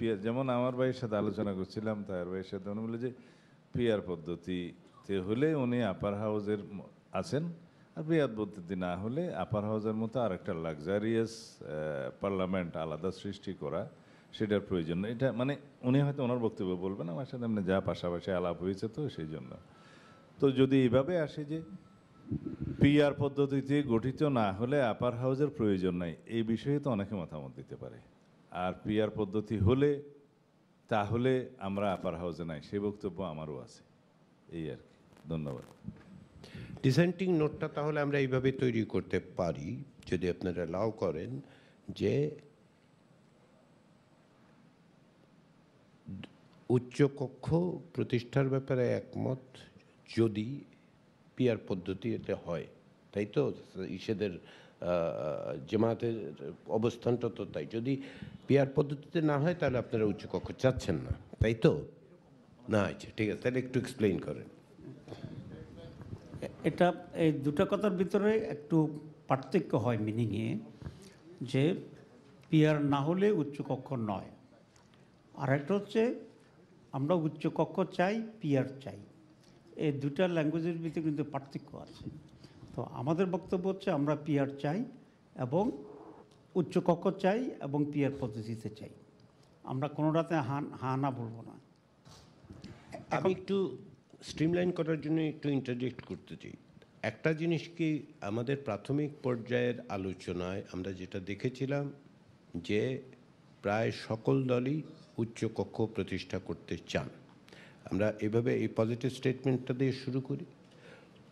Peer, যেমন আমার ভাইয়ের সাথে আলোচনা করছিলাম, তার ভাইয়ের সাথে উনি বলে যে পিয়ার পদ্ধতিতে হলে উনি আপার হাউসের আছেন, আর পিয়ার পদ্ধতি না হলে আপার হাউসের মতো আর একটা লাক্সারিয়াস পার্লামেন্ট আলাদা সৃষ্টি করা সেটার প্রয়োজন নেই। এটা মানে উনি হয়তো ওনার বক্তব্য বলবেন, আমার সাথে এমনি যা পাশাপাশি আলাপ হয়েছে, তো সেই জন্য। তো যদি এইভাবে আসে যে পিআর পদ্ধতিতে গঠিত না হলে আপার হাউসের প্রয়োজন নাই, এই বিষয়ে তো অনেকে মতামত দিতে পারে। আর পিআর পদ্ধতি হলে তাহলে আমরা আপার হাউসে নাই, সেই বক্তব্য আমারও আছে। এই আর কি। ধন্যবাদ। ডিসেন্টিং নোটটা তাহলে আমরা এইভাবে তৈরি করতে পারি, যদি আপনারা অ্যালাউ করেন, যে উচ্চকক্ষ প্রতিষ্ঠার ব্যাপারে একমত যদি পিয়ার পদ্ধতিতে হয়, তাই তো? ইসেদের জামায়াতের অবস্থানটা তো তাই। যদি পিয়ার পদ্ধতিতে না হয় তাহলে আপনারা উচ্চকক্ষ চাচ্ছেন না, তাই তো? না, আচ্ছা ঠিক আছে, তাহলে একটু এক্সপ্লেইন করেন। এটা এই দুটো কথার ভিতরে একটু পার্থক্য হয় মিনিংয়ে, যে পিয়ার না হলে উচ্চকক্ষ নয়, আর একটা হচ্ছে আমরা উচ্চকক্ষ চাই, পিয়ার চাই। এই দুটা ল্যাঙ্গুয়েজের ভিতরে কিন্তু পার্থক্য আছে। তো আমাদের বক্তব্য হচ্ছে আমরা পিয়ার চাই এবং উচ্চকক্ষ চাই এবং পিয়ার পদ্ধতিতে চাই। আমরা কোনোটাতে হা না বলবো না। আমি একটু স্ট্রিমলাইন করার জন্য একটু ইন্টারজেক্ট করতে চাই। একটা জিনিস কি, আমাদের প্রাথমিক পর্যায়ের আলোচনায় আমরা যেটা দেখেছিলাম যে প্রায় সকল দলই উচ্চকক্ষ প্রতিষ্ঠা করতে চান। আমরা এভাবে এই পজিটিভ স্টেটমেন্টটা দিয়ে শুরু করি।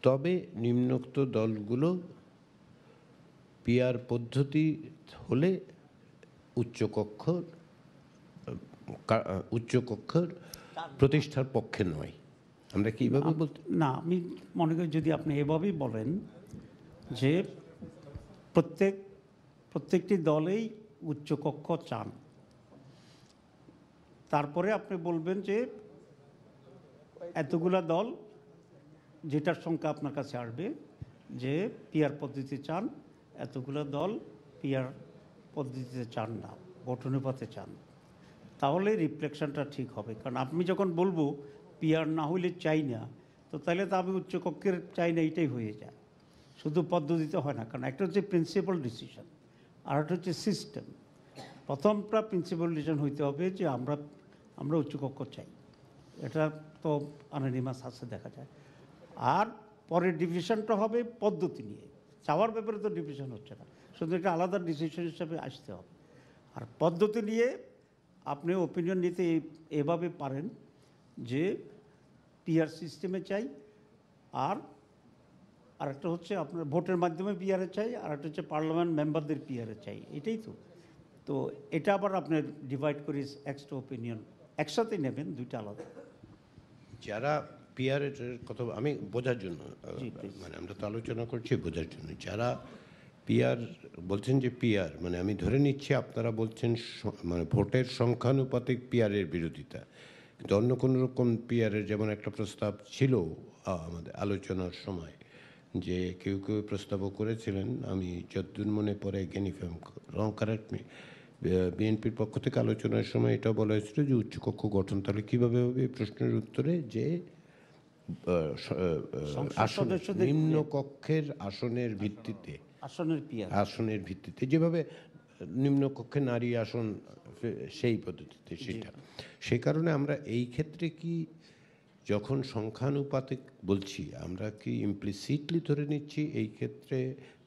তবে নিম্নোক্ত দলগুলো পিআর পদ্ধতি হলে উচ্চকক্ষের প্রতিষ্ঠার পক্ষে নয়। আমরা কি এইভাবে বলতে? না, আমি মনে করি যদি আপনি এভাবেই বলেন যে প্রত্যেকটি দলেই উচ্চকক্ষ চান, তারপরে আপনি বলবেন যে এতগুলা দল, যেটার সংখ্যা আপনার কাছে আসবে, যে পিআর পদ্ধতি চান, এতগুলো দল পিআর পদ্ধতিতে চান না, ভোটানুপাতে চান, তাহলে রিফ্লেকশনটা ঠিক হবে। কারণ আমি যখন বলবো পিআর না হইলে চাই না, তো তাহলে তো আমি উচ্চকক্ষের চাই না এটাই হয়ে যায়। শুধু পদ্ধতিতে হয় না, কারণ একটা হচ্ছে প্রিন্সিপাল ডিসিশন, আর একটা হচ্ছে সিস্টেম। প্রথমটা প্রিন্সিপাল ডিসিশন হইতে হবে যে আমরা উচ্চকক্ষ চাই, এটা তো আনানিমাস আছে দেখা যায়। আর পরের ডিভিশনটা হবে পদ্ধতি নিয়ে। চাওয়ার ব্যাপারে তো ডিভিশন হচ্ছে না, শুধু এটা আলাদা ডিসিশন হিসাবে আসতে হবে। আর পদ্ধতি নিয়ে আপনি ওপিনিয়ন নিতে এভাবে পারেন যে পিআর সিস্টেমে চাই, আর আরেকটা হচ্ছে আপনার ভোটের মাধ্যমে পিআরে চাই, আর একটা হচ্ছে পার্লামেন্ট মেম্বারদের পিআরে চাই, এটাই তো। তো এটা আবার আপনার ডিভাইড করে এক্সট্রা ওপিনিয়ন একসাথে নেবেন, দুইটা আলাদা। যারা পিআরের কথা আমি বোঝার জন্য, মানে আমরা তো আলোচনা করছি বোঝার জন্য, যারা পিআর বলছেন, যে পিআর মানে আমি ধরে নিচ্ছি আপনারা বলছেন মানে ভোটের সংখ্যানুপাতিক পিআরের বিরোধিতা, কিন্তু অন্য কোনো রকম পিআরের যেমন একটা প্রস্তাব ছিল আমাদের আলোচনার সময়, যে কেউ কেউ প্রস্তাবও করেছিলেন, আমি যতদূর মনে পড়ে জ্ঞান if I am wrong correct me, বিএনপির পক্ষ থেকে আলোচনার সময় এটা বলা হয়েছিল যে উচ্চকক্ষ গঠন তাহলে কীভাবে হবে, এই প্রশ্নের উত্তরে যে নিম্ন কক্ষের আসনের ভিত্তিতে, আসনের ভিত্তিতে যেভাবে নিম্নকক্ষে নারী আসন সেই পদ্ধতিতে, সেটা সেই কারণে আমরা এই ক্ষেত্রে কি যখন সংখ্যানুপাতিক বলছি, আমরা কি ইমপ্লিসিটলি ধরে নিচ্ছি এই ক্ষেত্রে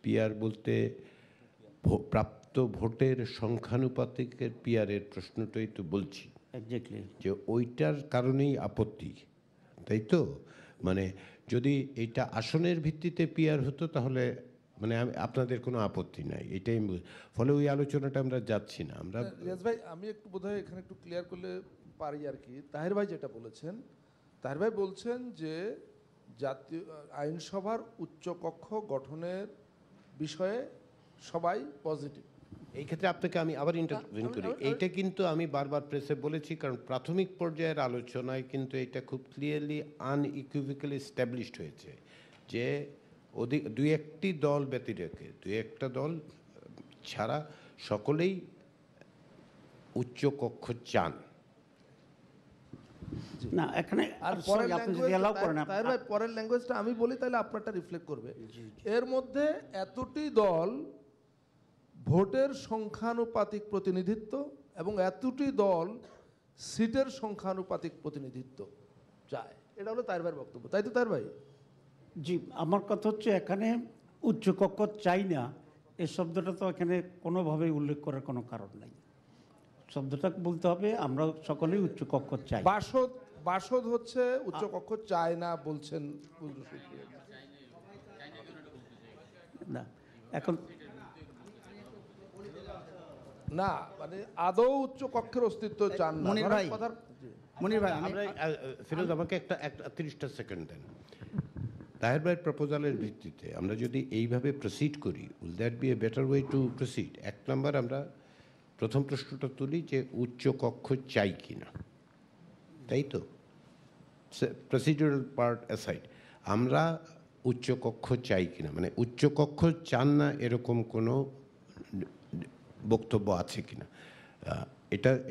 পিআর বলতে প্রাপ্ত ভোটের সংখ্যানুপাতিকের পিআরের প্রশ্নটাই তো বলছি, এক্স্যাক্টলি, যে ওইটার কারণেই আপত্তি, তাই তো? মানে যদি এটা আসনের ভিত্তিতে পিআর হতো তাহলে মানে আপনাদের কোনো আপত্তি নাই, এটাই। ফলে ওই আলোচনাটা আমরা যাচ্ছি না। আমরা রিয়াজ ভাই, আমি একটু বোধহয় এখানে একটু ক্লিয়ার করলে পারি আর কি। তাহের ভাই যেটা বলেছেন, তাহের ভাই বলছেন যে জাতীয় আইনসভার উচ্চকক্ষ গঠনের বিষয়ে সবাই পজিটিভ। এই ক্ষেত্রে আপনাকে আমি আবার ইন্টারভিউ করি, এইটা কিন্তু আমি বারবার প্রেসে বলেছি, কারণ প্রাথমিক পর্যায়ের আলোচনায় কিন্তু এটা খুব ক্লিয়ারলি আনইকুইভোক্যালি এস্টাবলিশড হয়েছে যে দুই একটি দল ব্যতিরেকে, দুই একটা দল ছাড়া সকলেই উচ্চ কক্ষ চান। না এখানে আর sorry, পরের আপনি যদি allow করেন তাহের ভাই পরের ল্যাঙ্গুয়েজটা আমি বলি তাহলে আপনারটা রিফ্লেক্ট করবে। এর মধ্যে এতটি দল ভোটের সংখ্যানুপাতিক প্রতিনিধিত্ব এবং এতটি দল সিটের সংখ্যানুপাতিক প্রতিনিধিত্ব চায়, এটা হলো তাহের ভাইয়ের বক্তব্য, তাই তো তাহের ভাই? জি, আমার কথা হচ্ছে এখানে উচ্চকক্ষ চাই না এই শব্দটা তো এখানে কোনোভাবেই উল্লেখ করার কোনো কারণ নাই। শব্দটা বলতে হবে আমরা সকলেই উচ্চকক্ষ চাই। বাসদ বাসদ হচ্ছে উচ্চকক্ষ চায় না বলছেন। না এখন না মানে আদৌ উচ্চ কক্ষের অস্তিত্ব চান না। মনির ভাই, কথার- মনির ভাই আমি ফিরোজ আমাকে একটা 30টা সেকেন্ড দেন। তাহের ভাইয়ের প্রপোজালের ভিত্তিতে আমরা যদি এইভাবে প্রসিড করি, will that be a better way to proceed? এক নম্বর আমরা প্রথম প্রশ্নটা তুলি যে উচ্চ কক্ষ চাই কিনা, তাই তো? প্রসিডিউরাল পার্ট অ্যাসাইড, আমরা উচ্চ কক্ষ চাই কিনা, মানে উচ্চ কক্ষ চান না এরকম কোনো বক্তব্য আছে কিনা,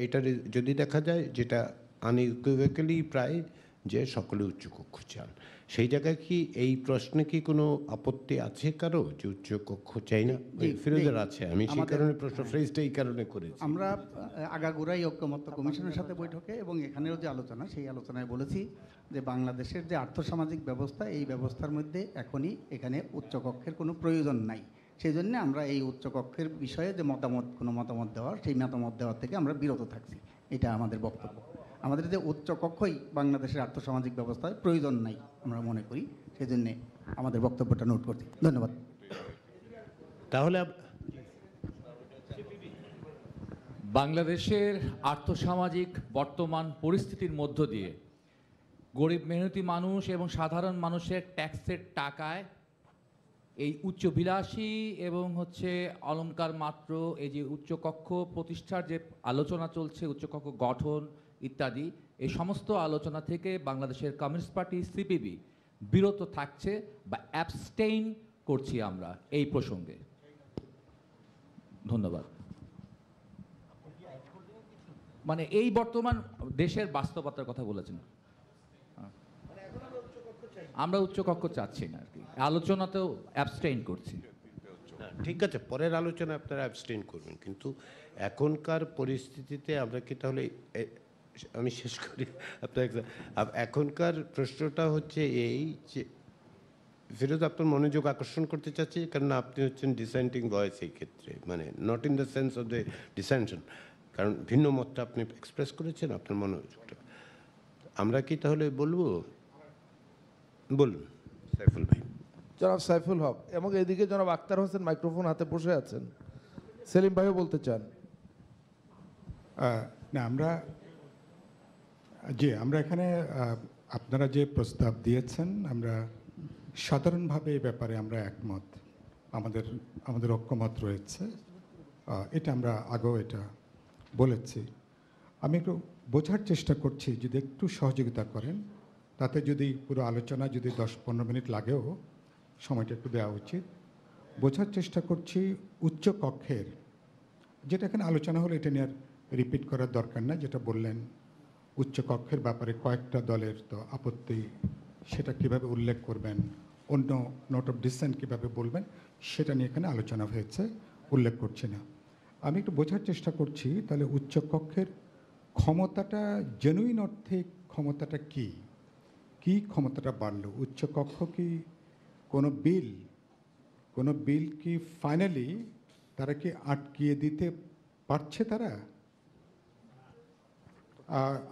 এটা যদি দেখা যায় যেটা আনইকুইভোক্যালি প্রায় যে সকলে উচ্চকক্ষ চান, সেই জায়গায় কি এই প্রশ্নে কি কোনো আপত্তি আছে কারো যে উচ্চকক্ষ চাই না? ফিরোজের আছে, আমি সেই কারণে প্রশ্ন ফ্রেজটা এই কারণে করেছি। আমরা আগাগোড়াই ঐক্যমত্য কমিশনের সাথে বৈঠকে এবং এখানেও যে আলোচনা, সেই আলোচনায় বলেছি যে বাংলাদেশের যে আর্থসামাজিক ব্যবস্থা, এই ব্যবস্থার মধ্যে এখনই এখানে উচ্চকক্ষের কোনো প্রয়োজন নাই। সেই জন্য আমরা এই উচ্চকক্ষের বিষয়ে যে কোনো মতামত দেওয়ার, সেই মতামত দেওয়ার থেকে আমরা বিরত থাকছি, এটা আমাদের বক্তব্য। আমাদের যে উচ্চকক্ষই বাংলাদেশের আর্থসামাজিক ব্যবস্থায় প্রয়োজন নাই আমরা মনে করি, সেই জন্যে আমাদের বক্তব্যটা নোট করছি। ধন্যবাদ। তাহলে বাংলাদেশের আর্থসামাজিক বর্তমান পরিস্থিতির মধ্য দিয়ে গরিব মেহনতি মানুষ এবং সাধারণ মানুষের ট্যাক্সের টাকায় এই উচ্চবিলাসী এবং অলংকার মাত্র এই যে উচ্চকক্ষ প্রতিষ্ঠার যে আলোচনা চলছে, উচ্চকক্ষ গঠন ইত্যাদি, এই সমস্ত আলোচনা থেকে বাংলাদেশের কমিউনিস্ট পার্টি সিপিবি বিরত থাকছে বা অ্যাবস্টেইন করছি আমরা এই প্রসঙ্গে। ধন্যবাদ। মানে এই বর্তমান দেশের বাস্তবতার কথা বলেছেন, আমরা উচ্চকক্ষ চাচ্ছি না আর কি, আলোচনাতেও অ্যাবস্টেইন করছি। ঠিক আছে, পরের আলোচনা আপনারা অ্যাবস্টেইন করবেন, কিন্তু এখনকার পরিস্থিতিতে আমরা কি তাহলে আমি শেষ করি আপনার এখনকার প্রশ্নটা হচ্ছে এই যে ফিরোজ আপনার মনোযোগ আকর্ষণ করতে চাচ্ছি, কারণ আপনি হচ্ছেন ডিসেন্টিং ভয়েস এই ক্ষেত্রে, মানে not in the sense of the ডিসেনশন, কারণ ভিন্ন মতটা আপনি এক্সপ্রেস করেছেন আপনার মনোযোগটা। আমরা কি তাহলে বলবো? বলুন সাইফুল ভাই। জনাব সাইফুল হক এবং এদিকে জনাব আক্তার হোসেন মাইক্রোফোন হাতে বসে আছেন। সেলিম ভাইও বলতে চান। না আমরা এখানে আপনারা যে প্রস্তাব দিয়েছেন, আমরা সাধারণভাবে এই ব্যাপারে আমরা একমত, আমাদের ঐক্যমত রয়েছে, এটা আমরা আগেও এটা বলেছি। আমি একটু বোঝার চেষ্টা করছি, যদি একটু সহযোগিতা করেন, তাতে যদি পুরো আলোচনা যদি 10-15 মিনিট লাগেও সময়টা একটু দেওয়া উচিত। বোঝার চেষ্টা করছি উচ্চ কক্ষের, যেটা এখানে আলোচনা হলো, এটা নিয়ে আর রিপিট করার দরকার না। যেটা বললেন উচ্চ কক্ষের ব্যাপারে কয়েকটা দলের তো আপত্তি, সেটা কিভাবে উল্লেখ করবেন, অন্য নোট অফ ডিসেন্ট কীভাবে বলবেন, সেটা নিয়ে এখানে আলোচনা হয়েছে, উল্লেখ করছি না। আমি একটু বোঝার চেষ্টা করছি তাহলে উচ্চ কক্ষের ক্ষমতাটা, জেনুইন অর্থে ক্ষমতাটা কী ক্ষমতাটা বাড়লো? উচ্চ কক্ষ কি কোনো বিল কি ফাইনালি তারা কি আটকিয়ে দিতে পারছে? তারা,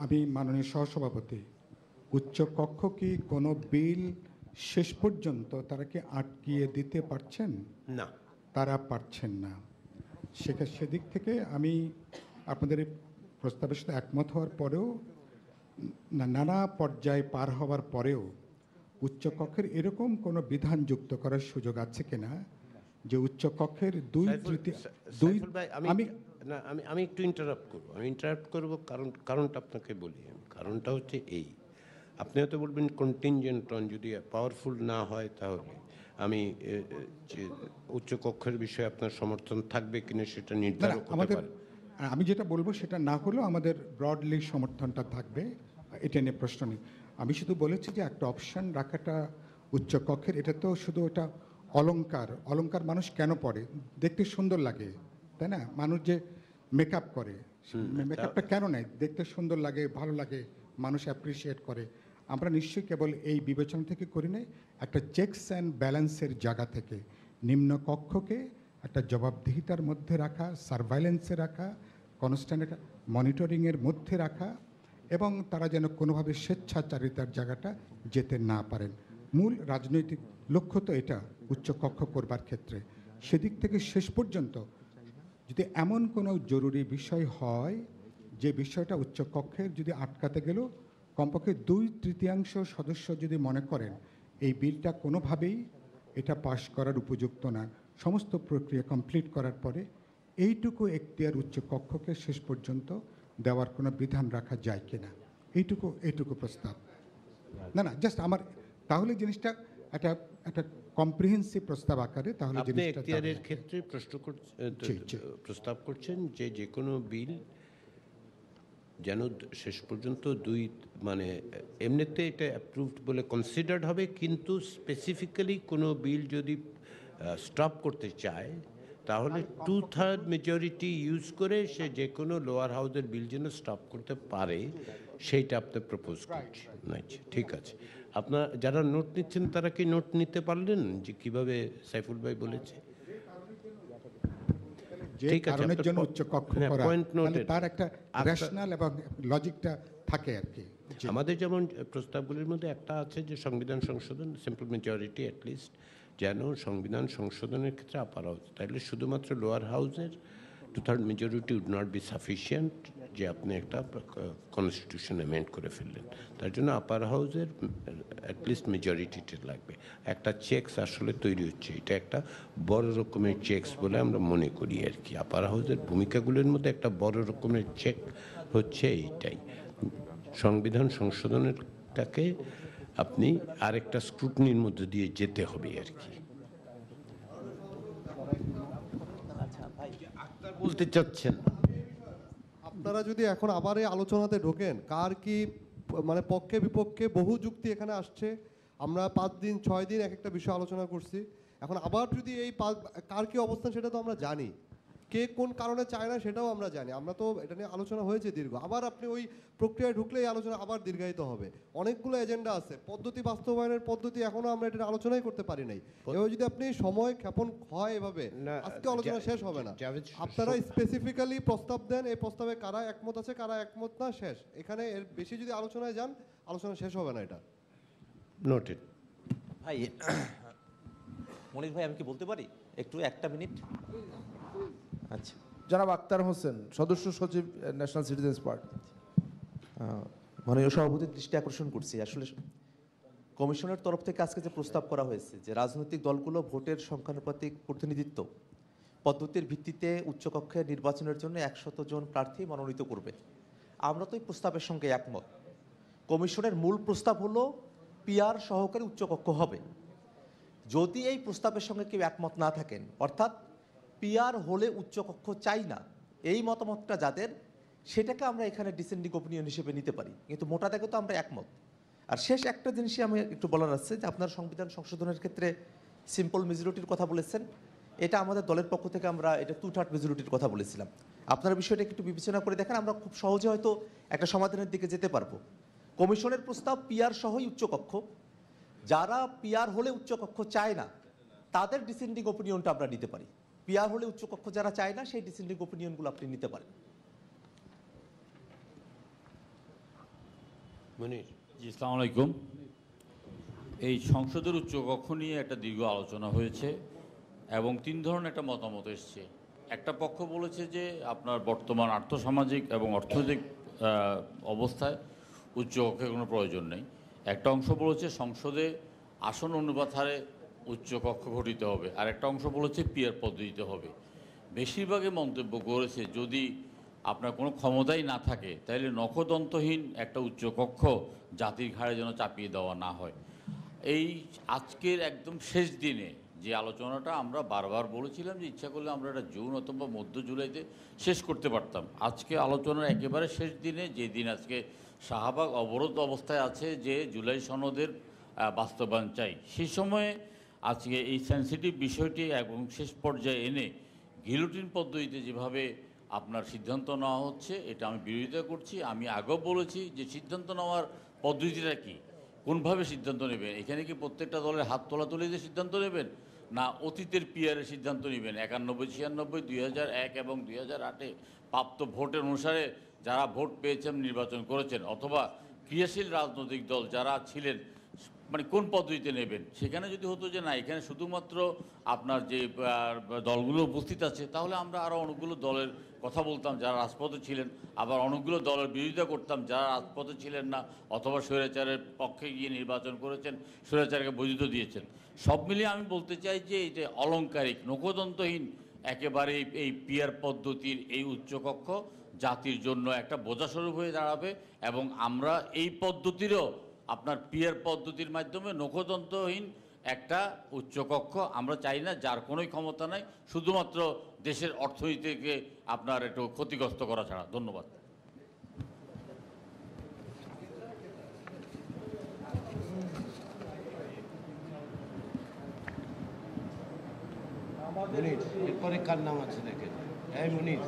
আমি মাননীয় সহসভাপতি, উচ্চ কক্ষ কি কোনো বিল শেষ পর্যন্ত তারা কি আটকিয়ে দিতে পারছেন? না, তারা পারছেন না। সেদিক থেকে আমি আপনাদের এই প্রস্তাবের সাথে একমত হওয়ার পরেও, নানা পর্যায়ে পার হওয়ার পরেও উচ্চকক্ষের এরকম কোনো বিধান যুক্ত করার সুযোগ আছে কিনা যে উচ্চকক্ষের আমি একটু ইন্টারাপ্ট করব, কারণটা আপনাকে বলি। কারণটা হচ্ছে এই, আপনি হয়তো বলবেন কন্টিনজেন্ট অন, যদি পাওয়ারফুল না হয় তাহলে আমি উচ্চকক্ষের বিষয়ে আপনার সমর্থন থাকবে কিনা সেটা নির্ধারণ করতে পারি। আর আমি যেটা বলবো সেটা না হলেও আমাদের ব্রডলি সমর্থনটা থাকবে, এটা নিয়ে প্রশ্ন নেই। আমি শুধু বলেছি যে একটা অপশন রাখাটা উচ্চকক্ষের, এটা তো শুধু এটা অলংকার। অলংকার মানুষ কেন পড়ে? দেখতে সুন্দর লাগে, তাই না? মানুষ যে মেকআপ করে, মেকআপটা কেন নেয়? দেখতে সুন্দর লাগে, ভালো লাগে, মানুষ অ্যাপ্রিসিয়েট করে। আমরা নিশ্চয়ই কেবল এই বিবেচনা থেকে করি না, একটা চেকস অ্যান্ড ব্যালেন্সের জায়গা থেকে নিম্ন কক্ষকে একটা জবাবদিহিতার মধ্যে রাখা, সার্ভাইলেন্সে রাখা, কনস্ট্যান্ট একটা মনিটরিংয়ের মধ্যে রাখা, এবং তারা যেন কোনোভাবে স্বেচ্ছাচারিতার জায়গাটা যেতে না পারেন। মূল রাজনৈতিক লক্ষ্য তো এটা উচ্চকক্ষ করবার ক্ষেত্রে। সেদিক থেকে শেষ পর্যন্ত যদি এমন কোনো জরুরি বিষয় হয় যে বিষয়টা উচ্চকক্ষের যদি আটকাতে গেল, কমপক্ষে 2/3 সদস্য যদি মনে করেন এই বিলটা কোনোভাবেই এটা পাশ করার উপযুক্ত না, সমস্ত প্রক্রিয়া কমপ্লিট করার পরে এইটুকু এখতিয়ার উচ্চকক্ষকে শেষ পর্যন্ত দেওয়ার কোনো বিধান রাখা যায় কিনা, এইটুকু প্রস্তাব। না জাস্ট আমার, তাহলে জিনিসটা একটা কম্প্রিহেন্সিভ প্রস্তাব আকারে, তাহলে আপনি জিনিসটা এখতিয়ারের ক্ষেত্রে প্রস্তাব করছেন যে যে কোনো বিল যেন শেষ পর্যন্ত মানে এমনিতে এটা অ্যাপ্রুভড বলে কনসিডার্ড হবে, কিন্তু স্পেসিফিক্যালি কোনো বিল যদি স্টপ করতে চায় তাহলে 2/3 মেজরিটি ইউজ করে সে যে কোনো লোয়ার হাউসের বিল যেন স্টপ করতে পারে, সেইটা আপনি প্রপোজ করছেন। আচ্ছা, ঠিক আছে। আপনার যারা নোট নিচ্ছেন তারা কি নোট নিতে পারলেন যে কিভাবে সাইফুল ভাই বলেছে? যে ঠিক আছে, কারণের আপনার জন্য উচ্চকক্ষ হ্যাঁ, করা, point তাহলে noted. তার একটা রেশনাল এবং লজিকটা থাকে আর কি। আমাদের যেমন প্রস্তাবগুলির মধ্যে একটা আছে যে সংবিধান সংশোধন, সিম্পল মেজরিটি অ্যাটলিস্ট, যেন সংবিধান সংশোধনের ক্ষেত্রে আপার হাউস, তাহলে শুধুমাত্র লোয়ার হাউসের 2/3 majority would not be sufficient যে আপনি একটা কনস্টিটিউশন অ্যামেন্ড করে ফেললেন। তার জন্য আপার হাউসের অ্যাটলিস্ট মেজরিটিটা লাগবে। একটা চেকস আসলে তৈরি হচ্ছে, এটা একটা বড় রকমের চেকস বলে আমরা মনে করি আর কি। আপার হাউসের ভূমিকাগুলোর মধ্যে একটা বড় রকমের চেক হচ্ছে এইটাই। সংবিধান সংশোধনেরটাকে আপনি আরেকটা স্ক্রুটনির মধ্যে দিয়ে যেতে হবে আর কি। আক্তার বলতে চাচ্ছেন, আপনারা যদি এখন আবার এই আলোচনাতে ঢোকেন, কার কি মানে পক্ষে বিপক্ষে বহু যুক্তি এখানে আসছে, আমরা 5 দিন 6 দিন এক একটা বিষয় আলোচনা করছি, এখন আবার যদি এই কার কি অবস্থান সেটা তো আমরা জানি, কে কোন কারণে চায় না সেটাও আমরা জানি, আমরা তো এটা নিয়ে আলোচনা হয়েছে দীর্ঘ, আবার আপনি ওই প্রক্রিয়ায় ঢুকলে এই আলোচনা আবার দীর্ঘায়িত হবে। অনেকগুলো এজেন্ডা আছে, পদ্ধতি বাস্তবায়নের পদ্ধতি এখনো আমরা এটা আলোচনাই করতে পারি নাই। এভাবে যদি আপনি সময় ক্ষেপণ হয় এভাবে, আজকে আলোচনা শেষ হবে না। আপনারা স্পেসিফিক্যালি প্রস্তাব দেন, এই প্রস্তাবে কারা একমত আছে কারা একমত না, শেষ। এখানে এর বেশি যদি আলোচনায় যান, আলোচনা শেষ হবে না। এটা নোটেড। ভাই মনির ভাই, আমি কি বলতে পারি একটু 1 মিনিট? আচ্ছা, জনাব আক্তার হোসেন, সদস্য সচিব, ন্যাশনাল সিটিজেন্স পার্টি। মাননীয় সভাপতির দৃষ্টি আকর্ষণ করছি, আসলে কমিশনের তরফ থেকে আজকে যে প্রস্তাব করা হয়েছে যে রাজনৈতিক দলগুলো ভোটের সংখ্যানুপাতিক প্রতিনিধিত্ব পদ্ধতির ভিত্তিতে উচ্চকক্ষের নির্বাচনের জন্য 100 জন প্রার্থী মনোনীত করবে, আমরা তো এই প্রস্তাবের সঙ্গে একমত। কমিশনের মূল প্রস্তাব হলো পিআর সহকারী উচ্চকক্ষ হবে। যদি এই প্রস্তাবের সঙ্গে কেউ একমত না থাকেন, অর্থাৎ পিআর হলে উচ্চকক্ষ চাই না, এই মতামতটা যাদের, সেটাকে আমরা এখানে ডিসেন্ডিং ওপিনিয়ন হিসেবে নিতে পারি, কিন্তু মোটা দাগে তো আমরা একমত। আর শেষ একটা জিনিসই আমি একটু বলার আছে যে আপনার সংবিধান সংশোধনের ক্ষেত্রে সিম্পল মেজরিটির কথা বলেছেন, এটা আমাদের দলের পক্ষ থেকে আমরা এটা 2/3 মেজরিটির কথা বলেছিলাম। আপনার বিষয়টা একটু বিবেচনা করে দেখেন, আমরা খুব সহজে হয়তো একটা সমাধানের দিকে যেতে পারবো। কমিশনের প্রস্তাব পিআর সহই উচ্চকক্ষ, যারা পিআর হলে উচ্চকক্ষ চায় না তাদের ডিসেন্ডিং ওপিনিয়নটা আমরা নিতে পারি। পিআর হলে উচ্চকক্ষ যারা চায় না সেই ডিসেন্ডিং ওপিনিয়নগুলো আপনি নিতে পারেন। মনির জি, আসসালামু আলাইকুম। এই সংসদের উচ্চকক্ষ নিয়ে একটা দীর্ঘ আলোচনা হয়েছে এবং 3 ধরনের একটা মতামত এসছে। একটা পক্ষ বলেছে যে আপনার বর্তমান আর্থসামাজিক এবং অর্থনৈতিক অবস্থায় উচ্চকক্ষের কোনো প্রয়োজন নেই। একটা অংশ বলেছে সংসদে আসন অনুপাত হারে উচ্চকক্ষ গঠিত হবে, আর একটা অংশ বলেছে পিআর পদ্ধতিতে হবে। বেশিরভাগই মন্তব্য করেছে যদি আপনার কোনো ক্ষমতাই না থাকে তাহলে নখদন্তহীন একটা উচ্চকক্ষ জাতির ঘাড়ে যেন চাপিয়ে দেওয়া না হয়। এই আজকের একদম শেষ দিনে যে আলোচনাটা আমরা বারবার বলেছিলাম যে ইচ্ছা করলে আমরা এটা জুন অথবা মধ্য জুলাইতে শেষ করতে পারতাম। আজকে আলোচনার একেবারে শেষ দিনে, যে দিন আজকে শাহবাগ অবরোধ অবস্থায় আছে, যে জুলাই সনদের বাস্তবায়ন চাই, সেই সময়ে আজকে এই সেন্সিটিভ বিষয়টি এবং শেষ পর্যায়ে এনে গিলোটিন পদ্ধতিতে যেভাবে আপনার সিদ্ধান্ত নেওয়া হচ্ছে, এটা আমি বিরোধিতা করছি। আমি আগেও বলেছি যে সিদ্ধান্ত নেওয়ার পদ্ধতিটা কি, কোনভাবে সিদ্ধান্ত নেবেন। এখানে কি প্রত্যেকটা দলের হাত তোলাতুলি দিয়ে সিদ্ধান্ত নেবেন, না অতীতের পিয়ারের সিদ্ধান্ত নেবেন? 91, 96, 2001 এবং 2008-এ প্রাপ্ত ভোটের অনুসারে যারা ভোট পেয়েছেন, নির্বাচন করেছেন, অথবা ক্রিয়াশীল রাজনৈতিক দল যারা ছিলেন, মানে কোন পদ্ধতিতে নেবেন? সেখানে যদি হতো যে না, এখানে শুধুমাত্র আপনার যে দলগুলো উপস্থিত আছে, তাহলে আমরা আরও অনেকগুলো দলের কথা বলতাম যারা রাজপথে ছিলেন, আবার অনেকগুলো দলের বিরোধিতা করতাম যারা রাজপথে ছিলেন না, অথবা স্বৈরাচারের পক্ষে গিয়ে নির্বাচন করেছেন, স্বৈরাচারকে বৈধতা দিয়েছেন। সব মিলিয়ে আমি বলতে চাই যে এই যে অলংকারিক, নখদন্তহীন একেবারে এই পিয়ার পদ্ধতির এই উচ্চকক্ষ জাতির জন্য একটা বোঝাস্বরূপ হয়ে দাঁড়াবে, এবং আমরা এই পদ্ধতিরও আপনার পিয়ার পদ্ধতির মাধ্যমে নখদন্তহীন একটা উচ্চকক্ষ আমরা চাই না, যার কোনোই ক্ষমতা নাই, শুধুমাত্র দেশের অর্থনীতিকে আপনার একটু ক্ষতিগ্রস্ত করা ছাড়া। ধন্যবাদ। এরপরে কার নাম আছে দেখেন? এই মুনির,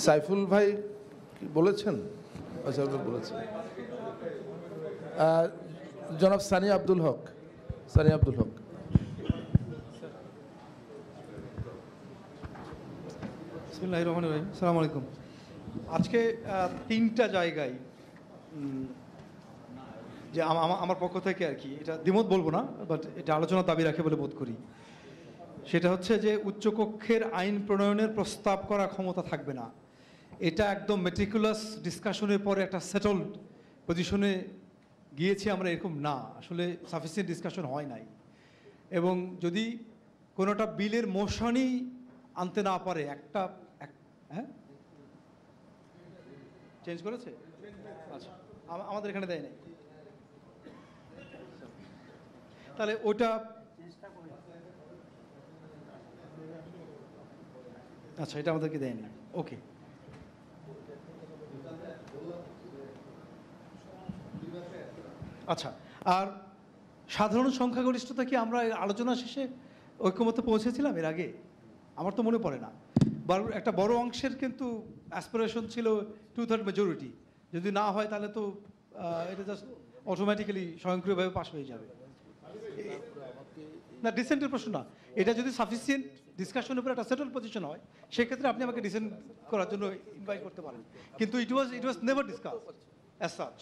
সাইফুল ভাই কি বলেছেন? আচ্ছা, বলেছেন। জনাব সানি আব্দুল হক, সানি আব্দুল হক। বিসমিল্লাহির রহমানির রহিম। আসসালামু আলাইকুম। আজকে তিনটা জায়গায় যে আমার পক্ষ থেকে আর কি, এটা দ্বিমত বলবো না, বাট এটা আলোচনার দাবি রাখে বলে বোধ করি। সেটা হচ্ছে যে উচ্চকক্ষের আইন প্রণয়নের প্রস্তাব করার ক্ষমতা থাকবে না। এটা একদম মেটিকুলাস ডিসকাশনের পরে একটা সেটলড পজিশনে গিয়েছি আমরা, এরকম না। আসলে সাফিসিয়েন্ট ডিসকাশন হয় নাই। এবং যদি কোনোটা বিলের মোশনই আনতে না পারে, হ্যাঁ চেঞ্জ করেছে, আচ্ছা আমাদের এখানে দেয় নাই, তাহলে ওটা আচ্ছা এটা আমাদেরকে দেয়নি। ওকে, আচ্ছা। আর সাধারণ সংখ্যাগরিষ্ঠতা কি আমরা আলোচনা শেষে ঐক্যমত্যে পৌঁছেছিলাম এর আগে? আমার তো মনে পড়ে না। একটা বড় অংশের কিন্তু অ্যাসপিরেশন ছিল 2/3 মেজরিটি। যদি না হয় তাহলে তো এটা জাস্ট অটোমেটিক্যালি স্বয়ংক্রিয়ভাবে পাশ হয়ে যাবে। না, ডিসেন্টের প্রশ্ন না, এটা যদি সাফিসিয়েন্ট ডিসকাশনের উপর একটা সেটেল পজিশন হয়, সেক্ষেত্রে আপনি আমাকে ডিসেন্ট করার জন্য ইনভাইট করতে পারেন। কিন্তু it was never discuss as such.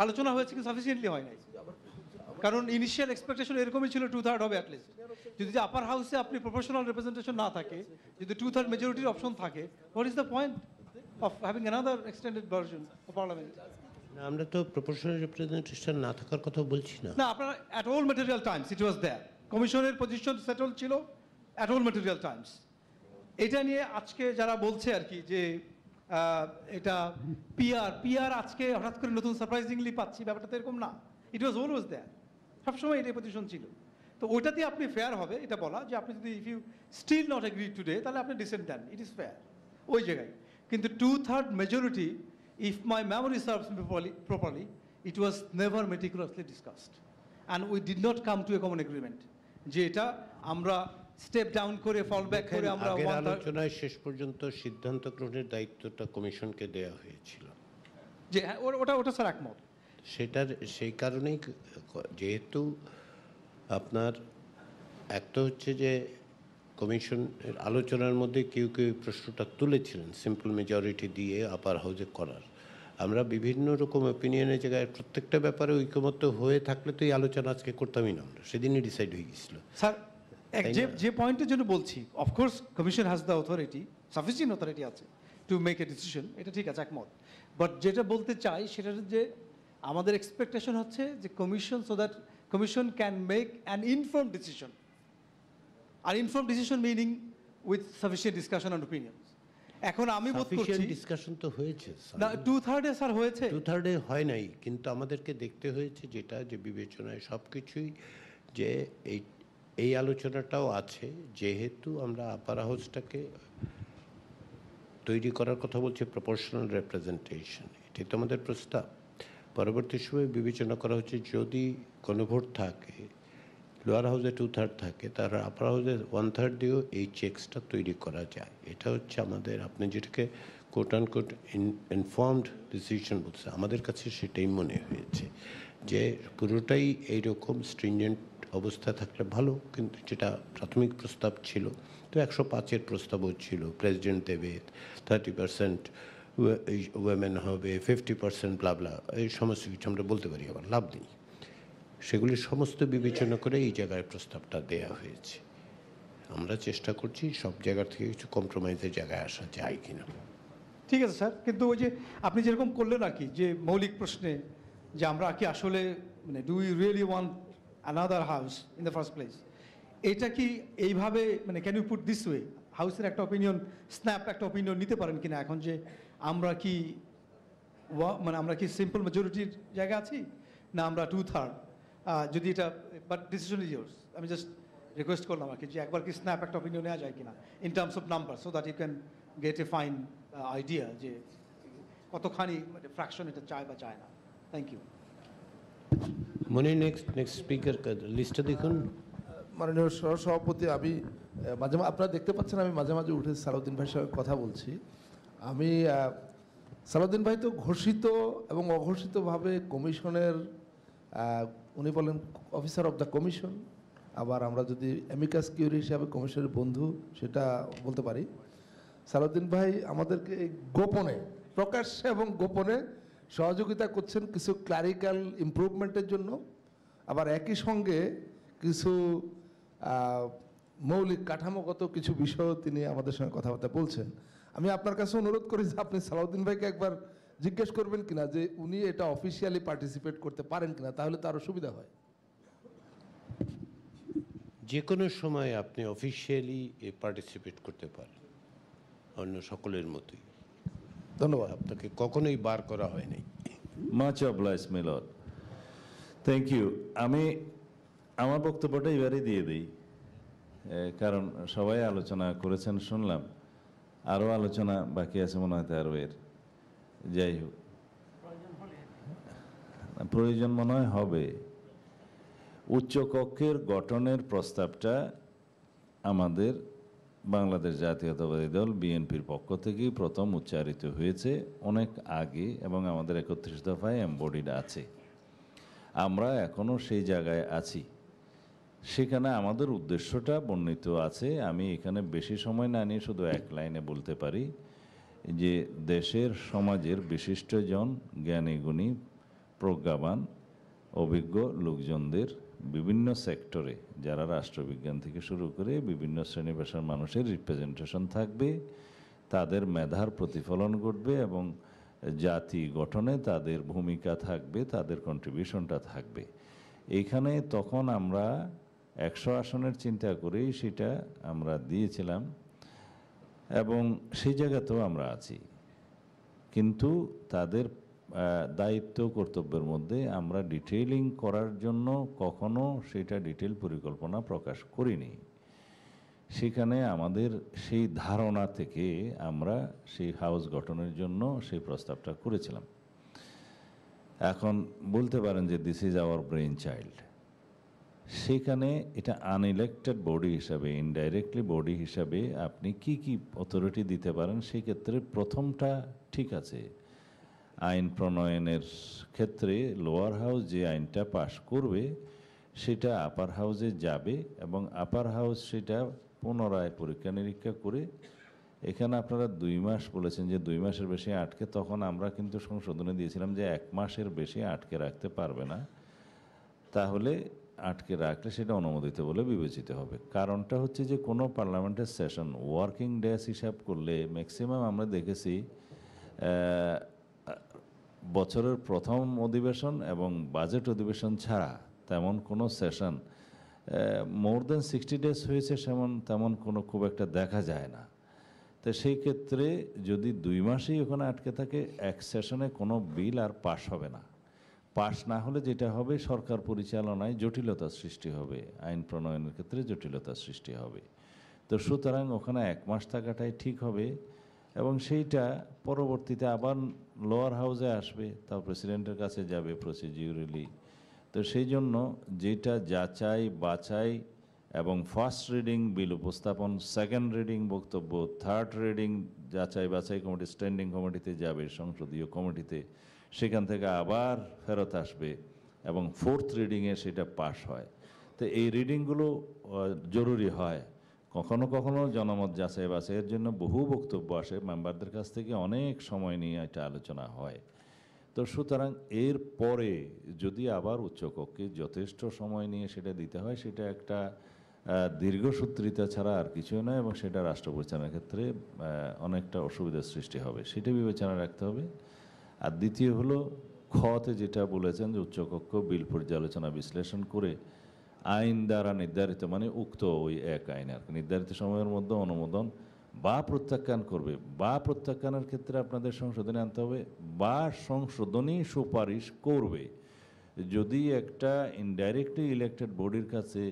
আলোচনা হয়েছে কিন্তু সাফিসিয়েন্টলি হয় নাই, কারণ ইনিশিয়াল এক্সপেকটেশন এরকমই ছিল 2/3 হবে অ্যাটলিস্ট। যদি আপার হাউসে আপনি প্রপোর্শনাল রিপ্রেজেন্টেশন না থাকে, যদি 2/3 মেজরিটির অপশন থাকে, what is the point of having another extended version of parliament? আমরা তো প্রপোর্শনাল রিপ্রেজেন্টেশন না থাকার কথা বলছি না। না, আপনারা at all material times it was there. কমিশনের পজিশন সেটল ছিল অ্যাট অল ম্যাটেরিয়াল টাইমস। এটা নিয়ে আজকে যারা বলছে আর কি যে এটা পিআর আজকে হঠাৎ করে নতুন সারপ্রাইজিংলি পাচ্ছি, ব্যাপারটা তো এরকম না। ইট ওয়াজ অলওয়েজ দেয়ার, সবসময় এটাই পজিশন ছিল। তো ওইটাতে আপনি ফেয়ার হবে এটা বলা যে আপনি যদি if you still not agree today, তাহলে আপনি dissent then, it is fair ওই জায়গায়। কিন্তু 2/3 majority, if my memory serves me properly, it was never meticulously discussed and we did not come to a common agreement যে এটা আমরা step down করে ফল back করে আমরা আলোচনায় শেষ পর্যন্ত সিদ্ধান্ত গ্রহণের দায়িত্বটা কমিশনকে দেওয়া হয়েছিল। যে হ্যাঁ, ওটা স্যার একমত। সেই কারণেই, যেহেতু আপনার একটা হচ্ছে যে কমিশনের আলোচনার মধ্যে কেউ কেউ প্রশ্নটা তুলেছিলেন সিম্পল মেজরিটি দিয়ে আপার হাউসে করার। আমরা বিভিন্ন রকম অপিনিয়নের জায়গায় প্রত্যেকটা ব্যাপারে ঐকমত্য হয়ে থাকলে তো এই আলোচনা আজকে করতামই না, আমরা সেদিনই ডিসাইড হয়ে গেছিল। স্যার যে পয়েন্টের জন্য বলছি, of course commission has the authority, sufficient authority আছে টু মেক এ ডিসিশন, এটা ঠিক আছে, একমত। বাট যেটা বলতে চাই সেটা যে আমাদের এক্সপেকটেশন হচ্ছে যে commission, so that commission can make an informed decision. আর informed decision meaning with sufficient discussion and opinions. এখন আমি বোধ করছি ডিসকাশন তো হয়েছে না 2/3 স্যার হয়েছে 2/3 হয় নাই, কিন্তু আমাদেরকে দেখতে হয়েছে যেটা যে বিবেচনায় সব কিছুই, যে এই আলোচনাটাও আছে, যেহেতু আমরা আপার হাউসটাকে তৈরি করার কথা বলছি প্রপোর্শনাল রিপ্রেজেন্টেশন, এটাই তো আমাদের প্রস্তাব। পরবর্তী সময়ে বিবেচনা করা হচ্ছে যদি কোনো ভোট থাকে, লোয়ার হাউসে 2/3 থাকে, তার আপার হাউসে 1/3 দিয়েও এই চেকসটা তৈরি করা যায়। এটা হচ্ছে আমাদের, আপনি যেটাকে quote and quote informed decision বলছে, আমাদের কাছে সেটাই মনে হয়েছে যে পুরোটাই এইরকম স্ট্রিনজেন্ট অবস্থা থাকলে ভালো। কিন্তু যেটা প্রাথমিক প্রস্তাব ছিল, তো 105-এর প্রস্তাবও ছিল, প্রেসিডেন্ট দেবে 30% ওয়েমেন হবে, 50% ব্লাবলা, এই সমস্ত কিছু আমরা বলতে পারি, আবার লাভ নেই। সেগুলি সমস্ত বিবেচনা করে এই জায়গায় প্রস্তাবটা দেয়া হয়েছে। আমরা চেষ্টা করছি সব জায়গা থেকে কিছু কম্প্রোমাইজের জায়গায় আসা যায় কিনা। ঠিক আছে স্যার, কিন্তু ওই যে আপনি যেরকম করলেন আর কি, যে মৌলিক প্রশ্নে যে আমরা কি আসলে মানে do you really want another house in the first place, এটা কি এইভাবে মানে can you put this way, হাউসের একটা অপিনিয়ন, স্ন্যাপ একটা অপিনিয়ন নিতে পারেন কিনা এখন, যে আমরা কি মানে আমরা কি সিম্পল মেজরিটির জায়গা আছি, না আমরা 2/3, যদি এটা, বাট ডিসিশন ইজ ইয়োর্স। আমি জাস্ট রিকোয়েস্ট করলাম আর কি, যে একবার কি স্ন্যাপ একটা অপিনিয়ন নেওয়া যায় কিনা in terms of number, so that you can get a fine idea যে কতখানি মানে ফ্র্যাকশন এটা চায় বা চায় না। Thank you. মনে নেক্সট স্পিকার লিস্টটা দেখুন। মাননীয় সভাপতি, আমি মাঝে মাঝে আপনারা দেখতে পাচ্ছেন আমি মাঝে মাঝে উঠে সালাউদ্দিন ভাইয়ের সঙ্গে কথা বলছি। আমি সালাউদ্দিন ভাই তো ঘোষিত এবং অঘোষিতভাবে কমিশনের, উনি বলেন অফিসার অফ দ্য কমিশন, আবার আমরা যদি অ্যামিকাস কিউরি হিসাবে কমিশনের বন্ধু সেটা বলতে পারি। সালাউদ্দিন ভাই আমাদেরকে গোপনে, প্রকাশ্যে এবং গোপনে সহযোগিতা করছেন কিছু ক্লারিক্যাল ইমপ্রুভমেন্টের জন্য, আবার একই সঙ্গে কিছু মৌলিক কাঠামোগত কিছু বিষয় তিনি আমাদের সঙ্গে কথাবার্তা বলছেন। আমি আপনার কাছে অনুরোধ করি যে আপনি সালাউদ্দিন ভাইকে একবার জিজ্ঞেস করবেন কিনা যে উনি এটা অফিসিয়ালি পার্টিসিপেট করতে পারেন কিনা, তাহলে তো আরও সুবিধা হয়। যে কোনো সময় আপনি অফিসিয়ালি পার্টিসিপেট করতে পারেন অন্য সকলের মতোই। ধন্যবাদ। আপনাকে কখনোই বার করা হয়নি। Much oblige Milan, thank you. আমি আমার বক্তব্যটা এবারে দিয়ে দিই, কারণ সবাই আলোচনা করেছেন শুনলাম, আরও আলোচনা বাকি আছে মনে হয় আরও এর। যাই হোক, প্রয়োজন মনে হয় হবে। উচ্চকক্ষের গঠনের প্রস্তাবটা আমাদের বাংলাদেশ জাতীয়তাবাদী দল বিএনপির পক্ষ থেকেই প্রথম উচ্চারিত হয়েছে অনেক আগে, এবং আমাদের 31 দফায় এমবডিড আছে। আমরা এখনও সেই জায়গায় আছি, সেখানে আমাদের উদ্দেশ্যটা বর্ণিত আছে। আমি এখানে বেশি সময় না নিয়ে শুধু এক লাইনে বলতে পারি যে দেশের সমাজের বিশিষ্টজন, জ্ঞানীগুণী, প্রজ্ঞাবান, অভিজ্ঞ লোকজনদের বিভিন্ন সেক্টরে, যারা রাষ্ট্রবিজ্ঞান থেকে শুরু করে বিভিন্ন শ্রেণী পেশার মানুষের রিপ্রেজেন্টেশন থাকবে, তাদের মেধার প্রতিফলন ঘটবে এবং জাতি গঠনে তাদের ভূমিকা থাকবে, তাদের কন্ট্রিবিউশনটা থাকবে। এইখানে তখন আমরা 100 আসনের চিন্তা করেই সেটা আমরা দিয়েছিলাম, এবং সেই জায়গাতেও আমরা আছি। কিন্তু তাদের দায়িত্ব কর্তব্যের মধ্যে আমরা ডিটেইলিং করার জন্য কখনো সেটা ডিটেল পরিকল্পনা প্রকাশ করিনি। সেখানে আমাদের সেই ধারণা থেকে আমরা সেই হাউস গঠনের জন্য সেই প্রস্তাবটা করেছিলাম। এখন বলতে পারেন যে this is our brain child. সেখানে এটা আনইলেক্টেড বডি হিসাবে, ইনডাইরেক্টলি বডি হিসাবে আপনি কি কি অথরিটি দিতে পারেন, সেই ক্ষেত্রে প্রথমটা ঠিক আছে। আইন প্রণয়নের ক্ষেত্রে লোয়ার হাউস যে আইনটা পাশ করবে সেটা আপার হাউসে যাবে, এবং আপার হাউস সেটা পুনরায় পরীক্ষা নিরীক্ষা করে, এখানে আপনারা 2 মাস বলেছেন যে 2 মাসের বেশি আটকে, তখন আমরা কিন্তু সংশোধনে দিয়েছিলাম যে 1 মাসের বেশি আটকে রাখতে পারবে না, তাহলে আটকে রাখলে সেটা অনুমোদিত বলে বিবেচিত হবে। কারণটা হচ্ছে যে কোনো পার্লামেন্টের সেশন ওয়ার্কিং ডেজ হিসাব করলে ম্যাক্সিমাম আমরা দেখেছি বছরের প্রথম অধিবেশন এবং বাজেট অধিবেশন ছাড়া তেমন কোনো সেশন মোর দেন 60 ডেজ হয়েছে তেমন কোনো খুব একটা দেখা যায় না। তো তো সেই ক্ষেত্রে যদি 2 মাসেই ওখানে আটকে থাকে, এক সেশনে কোনো বিল আর পাশ হবে না। পাশ না হলে যেটা হবে, সরকার পরিচালনায় জটিলতার সৃষ্টি হবে, আইন প্রণয়নের ক্ষেত্রে জটিলতার সৃষ্টি হবে। তো সুতরাং ওখানে 1 মাস থাকাটাই ঠিক হবে, এবং সেইটা পরবর্তীতে আবার লোয়ার হাউসে আসবে, তাও প্রেসিডেন্টের কাছে যাবে প্রসিডিউরালি। তো সেই জন্য যেটা যাচাই বাছাই এবং ফার্স্ট রিডিং বিল উপস্থাপন, সেকেন্ড রিডিং বক্তব্য, থার্ড রিডিং যাচাই বাছাই কমিটি স্ট্যান্ডিং কমিটিতে যাবে, সংসদীয় কমিটিতে, সেখান থেকে আবার ফেরত আসবে এবং ফোর্থ রিডিংয়ে সেটা পাস হয়। তো এই রিডিংগুলো জরুরি হয়। কখনো কখনো জনমত যাচাই বাছাইয়ের জন্য বহু বক্তব্য আসে, মেম্বারদের কাছ থেকে অনেক সময় নিয়ে এটা আলোচনা হয়। তো সুতরাং এর পরে যদি আবার উচ্চকক্ষে যথেষ্ট সময় নিয়ে সেটা দিতে হয়, সেটা একটা দীর্ঘসূত্রিতা ছাড়া আর কিছুই নয়, এবং সেটা রাষ্ট্র পরিচালনার ক্ষেত্রে অনেকটা অসুবিধার সৃষ্টি হবে, সেটা বিবেচনা রাখতে হবে। আর দ্বিতীয় হলো, খতে যেটা বলেছেন যে উচ্চকক্ষ বিল পর্যালোচনা বিশ্লেষণ করে আইন দ্বারা নির্ধারিত, মানে উক্ত ওই এক আইন আর নির্ধারিত সময়ের মধ্যে অনুমোদন বা প্রত্যাখ্যান করবে, বা প্রত্যাখ্যানের ক্ষেত্রে আপনাদের সংশোধনী আনতে হবে, বা সংশোধনী সুপারিশ করবে। যদি একটা ইনডাইরেক্টলি ইলেক্টেড বডির কাছে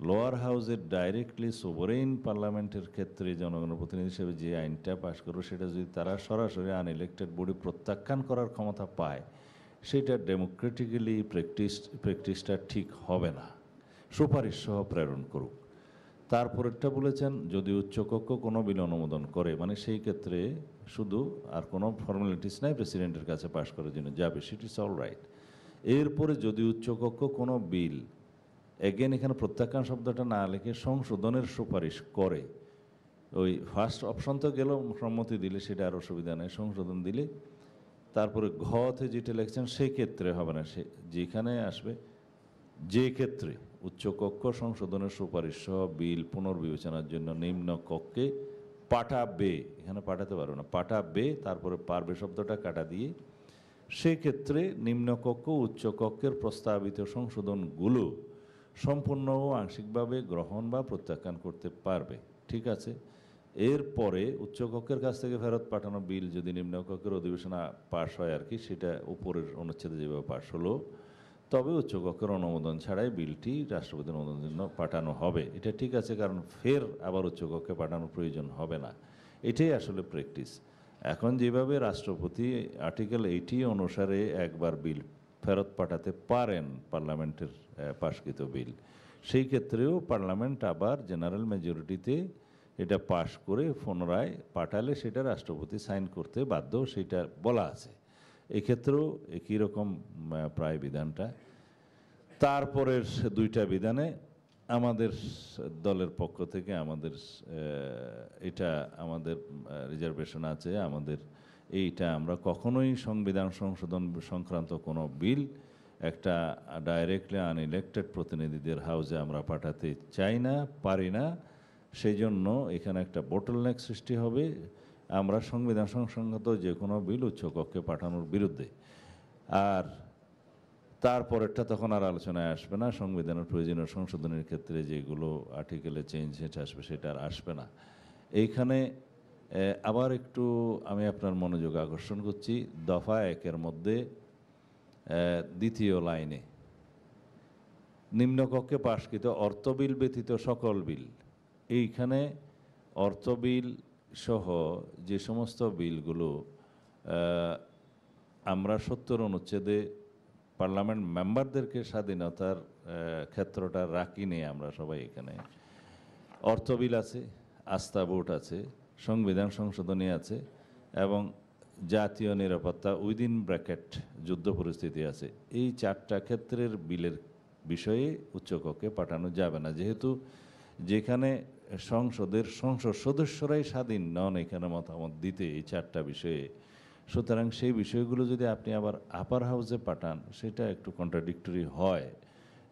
লোয়ার হাউসের ডাইরেক্টলি সোভারেইন পার্লামেন্টের ক্ষেত্রে জনগণের প্রতিনিধি হিসেবে যে আইনটা পাশ করবে, সেটা যদি তারা সরাসরি আনইলেক্টেড বডি প্রত্যাখ্যান করার ক্ষমতা পায়, সেটা ডেমোক্রেটিক্যালি প্র্যাকটিসটা ঠিক হবে না। সুপারিশ সহ প্রেরণ করুক। তারপরেরটা বলেছেন, যদি উচ্চকক্ষ কোনো বিল অনুমোদন করে, মানে সেই ক্ষেত্রে শুধু আর কোনো ফর্মালিটিস নাই, প্রেসিডেন্টের কাছে পাশ করার জন্য যাবে, সেটি ইজ অল রাইট। এরপরে যদি উচ্চকক্ষ কোনো বিল, এগেন এখানে প্রত্যাখ্যান শব্দটা না লিখে সংশোধনের সুপারিশ করে, ওই ফার্স্ট অপশন তো গেল, সম্মতি দিলে সেটা আর অসুবিধা নেই, সংশোধন দিলে তারপরে ঘতে যেটা লিখছেন সেই ক্ষেত্রে হবে না, সে যেখানে আসবে, যে ক্ষেত্রে উচ্চকক্ষ সংশোধনের সুপারিশ সহ বিল পুনর্বিবেচনার জন্য নিম্ন কক্ষে পাঠাবে, এখানে পাঠাতে পারবে না, পাঠাবে, তারপরে পারবে শব্দটা কাটা দিয়ে, সেক্ষেত্রে নিম্নকক্ষ উচ্চকক্ষের প্রস্তাবিত সংশোধনগুলো সম্পূর্ণ ও আংশিকভাবে গ্রহণ বা প্রত্যাখ্যান করতে পারবে। ঠিক আছে। এরপরে উচ্চকক্ষের কাছ থেকে ফেরত পাঠানো বিল যদি নিম্নকক্ষের অধিবেশনে পাশ হয় আর কি, সেটা উপরের অনুচ্ছেদে যেভাবে পাশ হলো, তবে উচ্চকক্ষের অনুমোদন ছাড়াই বিলটি রাষ্ট্রপতির অনুমোদনের জন্য পাঠানো হবে। এটা ঠিক আছে, কারণ ফের আবার উচ্চকক্ষে পাঠানোর প্রয়োজন হবে না। এটাই আসলে প্র্যাকটিস। এখন যেভাবে রাষ্ট্রপতি আর্টিকেল 80 অনুসারে একবার বিল ফেরত পাঠাতে পারেন, পার্লামেন্টের পাশকৃত বিল, সেই ক্ষেত্রেও পার্লামেন্ট আবার জেনারেল মেজরিটিতে এটা পাশ করে পুনরায় পাঠালে সেটা রাষ্ট্রপতি সাইন করতে বাধ্য, সেটা বলা আছে। এক্ষেত্রেও একই রকম প্রায় বিধানটা। তারপরের 2টা বিধানে আমাদের দলের পক্ষ থেকে আমাদের এটা আমাদের রিজার্ভেশন আছে, আমাদের এইটা আমরা কখনোই সংবিধান সংশোধন সংক্রান্ত কোনো বিল একটা ডাইরেক্টলি আনইলেক্টেড প্রতিনিধিদের হাউসে আমরা পাঠাতে চাই না, পারি না। সেই জন্য এখানে একটা বোটলনেক সৃষ্টি হবে। আমরা সংবিধান সংক্রান্ত যে কোনো বিল উচ্চকক্ষে পাঠানোর বিরুদ্ধে। আর তারপরেরটা তখন আর আলোচনায় আসবে না, সংবিধানের প্রয়োজনীয় সংশোধনের ক্ষেত্রে যেগুলো আর্টিকেলে চেঞ্জ সেটা আসবে, সেটা আর আসবে না। এইখানে আবার একটু আমি আপনার মনোযোগ আকর্ষণ করছি, দফা 1-এর মধ্যে 2য় লাইনে নিম্নকক্ষে পাশকৃত অর্থ বিল ব্যতীত সকল বিল, এইখানে অর্থ বিল সহ যে সমস্ত বিলগুলো আমরা 70 অনুচ্ছেদে পার্লামেন্ট মেম্বারদেরকে স্বাধীনতার ক্ষেত্রটা রাখি নিয়ে আমরা সবাই এখানে অর্থ বিল আছে, আস্থা ভোট আছে, সংবিধান সংশোধনী আছে, এবং জাতীয় নিরাপত্তা উইদিন ব্র্যাকেট যুদ্ধ পরিস্থিতি আছে। এই 4টা ক্ষেত্রের বিলের বিষয়ে উচ্চকক্ষে পাঠানো যাবে না, যেহেতু যেখানে সংসদ সদস্যরাই স্বাধীন নন এখানে মতামত দিতে এই 4টা বিষয়ে। সুতরাং সেই বিষয়গুলো যদি আপনি আবার আপার হাউসে পাঠান, সেটা একটু কন্ট্রাডিক্টরি হয়,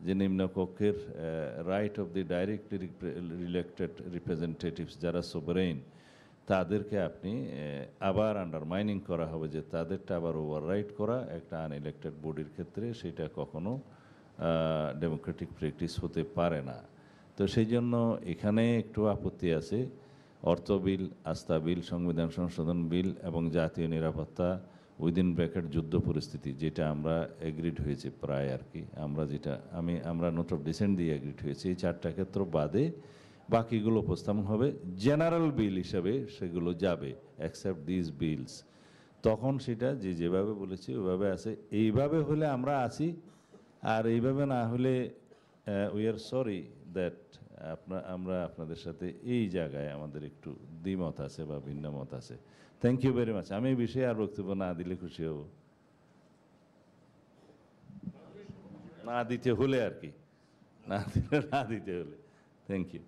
যে নিম্নকক্ষের right of the directly elected representatives যারা সোভারেইন, তাদেরকে আপনি আবার আন্ডারমাইনিং করা হবে, যে তাদেরটা আবার ওভাররাইট করা একটা আনইলেক্টেড বডির ক্ষেত্রে সেটা কখনো ডেমোক্রেটিক প্র্যাকটিস হতে পারে না। তো সেই জন্য এখানে একটু আপত্তি আছে। অর্থ বিল, আস্থা বিল, সংবিধান সংশোধন বিল এবং জাতীয় নিরাপত্তা উইদিন ব্র্যাকেট যুদ্ধ পরিস্থিতি, যেটা আমরা এগ্রিড হয়েছে প্রায় আর কি, আমরা নোট অফ ডিসেন্ট দিয়ে এগ্রিড হয়েছে, এই 4টা ক্ষেত্র বাদে বাকিগুলো উপস্থাপন হবে জেনারেল বিল হিসাবে, সেগুলো যাবে অ্যাকসেপ্ট দিস বিলস। তখন সেটা যেভাবে বলেছি ওইভাবে আছে। এইভাবে হলে আমরা আছি, আর এইভাবে না হলে উই আর সরি দ্যাট আমরা আপনাদের সাথে এই জায়গায় আমাদের একটু দ্বিমত আছে বা ভিন্ন মত আছে। Thank you very much. আমি এই বিষয়ে আর বক্তব্য না দিলে খুশি হব, না দিতে হলে আর কি, না দিতে হলে। Thank you.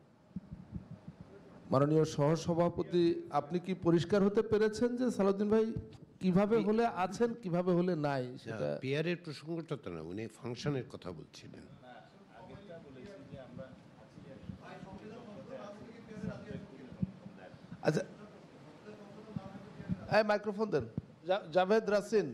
মাননীয় সহসভাপতি, আপনি কি পরিষ্কার হতে পেরেছেন যে সালাউদ্দিন ভাই কিভাবে হলে আছেন, কিভাবে হলে নাই? সেটা পিয়ারের প্রসঙ্গটা তো না, উনি ফাংশনের কথা বলছিলেন। আচ্ছা, মাইক্রোফোন দেন। জাভেদ রাসিন,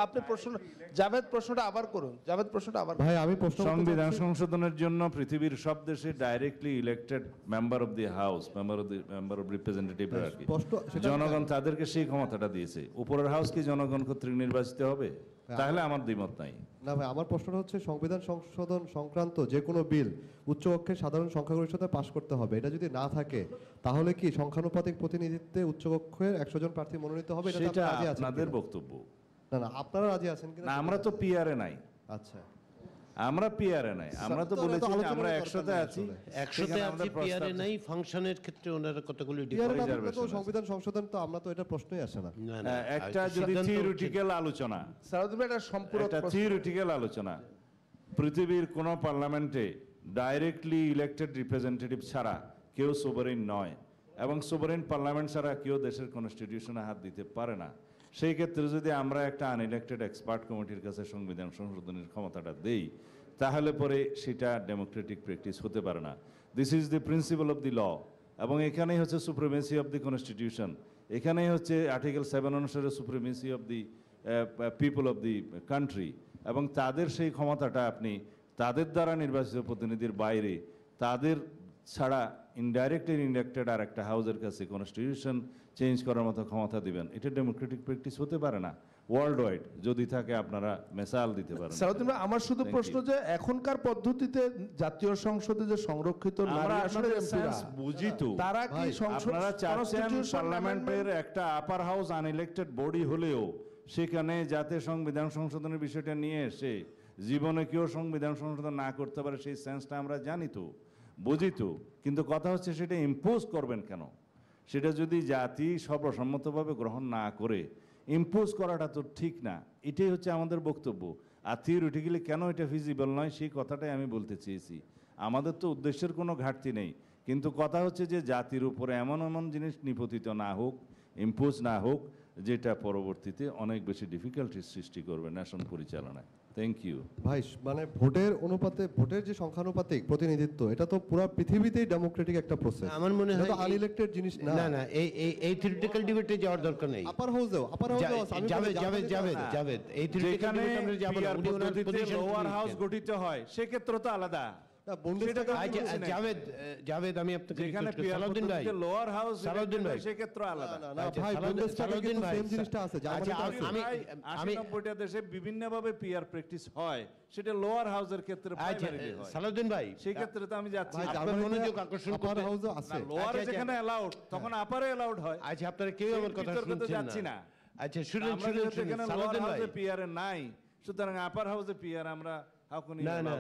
আপনি প্রশ্ন, জাভেদ প্রশ্নটা আবার করুন। জাভেদ প্রশ্নটা আবার। ভাই আমি প্রশ্ন সংবিধান সংশোধনের জন্য পৃথিবীর সব দেশে directly elected member of the house, member of representative আর কি, জনগণ তাদেরকে সেই ক্ষমতাটা দিয়েছে। উপরের হাউস কি জনগণ কর্তৃক নির্বাচিত হবে? তাহলে আমার দ্বিমত নাই। না ভাই, আমার প্রশ্নটা হচ্ছে সংবিধান সংশোধন সংক্রান্ত যে কোনো বিল উচ্চকক্ষে সাধারণ সংখ্যাগরিষ্ঠতা পাশ করতে হবে। এটা যদি না থাকে তাহলে কি সংখ্যানুপাতিক প্রতিনিধিত্বে উচ্চকক্ষের 100 জন প্রার্থী মনোনীত হবে? সেটা আপনাদের বক্তব্য। না না, আপনারা রাজি আছেন কিনা? না, আমরা তো পিআরে নাই। আচ্ছা, আমরা পিআরে নাই, আমরা তো বলেছি যে আমরা 100তে আছি। 100তে আছি, পিআরে নাই। ফাংশনের ক্ষেত্রে ওনারা কতগুলো সংবিধান সংশোধন তো আমরা তো এটা প্রশ্নই আসে না। একটা যদি থিওরিটিক্যাল আলোচনা, থিওরিটিক্যাল আলোচনা, পৃথিবীর কোন পার্লামেন্টে ডাইরেক্টলি ইলেক্টেড রিপ্রেজেন্টেটিভ ছাড়া কেউ সোভারেইন নয়, এবং সোভারেইন পার্লামেন্ট ছাড়া কেউ দেশের কনস্টিটিউশনে হাত দিতে পারে না। সেই ক্ষেত্রে যদি আমরা একটা আনইলেক্টেড এক্সপার্ট কমিটির কাছে সংবিধান সংশোধনের ক্ষমতাটা দেই, তাহলে পরে সেটা ডেমোক্রেটিক প্র্যাকটিস হতে পারে না। This is the principal of the law, এবং এখানেই হচ্ছে সুপ্রিমেসি অফ দি কনস্টিটিউশন, এখানেই হচ্ছে আর্টিকেল 7 অনুসারে supremacy of the people of the country, এবং তাদের সেই ক্ষমতাটা আপনি তাদের দ্বারা নির্বাচিত প্রতিনিধির বাইরে, তাদের ছাড়া ইনডাইরেক্টলি ইলেক্টেড আর একটা হাউসের কাছে কনস্টিটিউশন চেঞ্জ করার মতো ক্ষমতা দিবেন, এটা ডেমোক্রেটিক প্র্যাকটিস হতে পারে না ওয়ার্ল্ড ওয়াইড। যদি থাকে আপনারা মেসাল দিতে পারেন। সালাউদ্দিন ভাই, আমার শুধু প্রশ্ন যে এখনকার পদ্ধতিতে জাতীয় সংসদে যে সংরক্ষিত আমরা আসলে বুঝি তো, তারা কি আপনারা চাচ্ছেন পার্লামেন্টের একটা আপার হাউস আনইলেক্টেড বডি হলেও সেখানে যাতে সংবিধান সংশোধনের বিষয়টা নিয়ে এসে জীবনে কেউ সংবিধান সংশোধন না করতে পারে, সেই সেন্সটা আমরা জানি তো, বুঝি তো। কিন্তু কথা হচ্ছে সেটা ইম্পোজ করবেন কেন? সেটা যদি জাতি সর্বসম্মতভাবে গ্রহণ না করে ইম্পোজ করাটা তো ঠিক না। এটাই হচ্ছে আমাদের বক্তব্য। আর থিওরিটিক্যালি কেন এটা ফিজিবল নয় সেই কথাটাই আমি বলতে চেয়েছি। আমাদের তো উদ্দেশ্যের কোনো ঘাটতি নেই, কিন্তু কথা হচ্ছে যে জাতির উপরে এমন এমন জিনিস নিপতিত না হোক, ইম্পোজ না হোক, যেটা পরবর্তীতে অনেক বেশি ডিফিকাল্টির সৃষ্টি করবে ন্যাশন পরিচালনায়। থ্যাংক ইউ ভাই। মানে ভোটের অনুপাতে, ভোটের যে সংখ্যানুপাতিক প্রতিনিধিত্ব, এটা তো পুরো পৃথিবীতেই ডেমোক্রেটিক একটা প্রসেস। আমার মনে হয় আনইলেক্টেড জিনিস না। না না, এই থিওরিটিক্যাল ডিবেটে যাওয়ার দরকার নেই। আপার হাউসেও জাভেদ এই থিওরিটিক্যাল ডিবেটে আমরা যাব না। উনি ওনার পজিশন, লোয়ার হাউস গঠিত হয় সেক্ষেত্রে তো আলাদা। জাভেদ আমি আপনাকে সালাউদ্দিন ভাই, লোয়ার হাউস সালাউদ্দিন ভাই সেক্ষেত্রে আলাদা। না ভাই, সালাউদ্দিন ভাই সেম জিনিসটা আছে। আমি 80-90টা দেশে বিভিন্নভাবে পিআর প্র্যাকটিস হয়, সেটা লোয়ার হাউসের ক্ষেত্রে প্রাইমারিলি হয়। সালাউদ্দিন ভাই, সেই ক্ষেত্রে তো আমি যাচ্ছি। আপনার মনোযোগ আকর্ষণ করতে হাউসও আছে। লোয়ার যেখানে অ্যালাউড তখন আপারে অ্যালাউড হয়। আচ্ছা, আপনারা কেউ আমার কথা শুনছেন না। আচ্ছা, শুনুন সালাউদ্দিন ভাই, পিআর নাই, সুতরাং আপার হাউসে পিআর আমরা না না।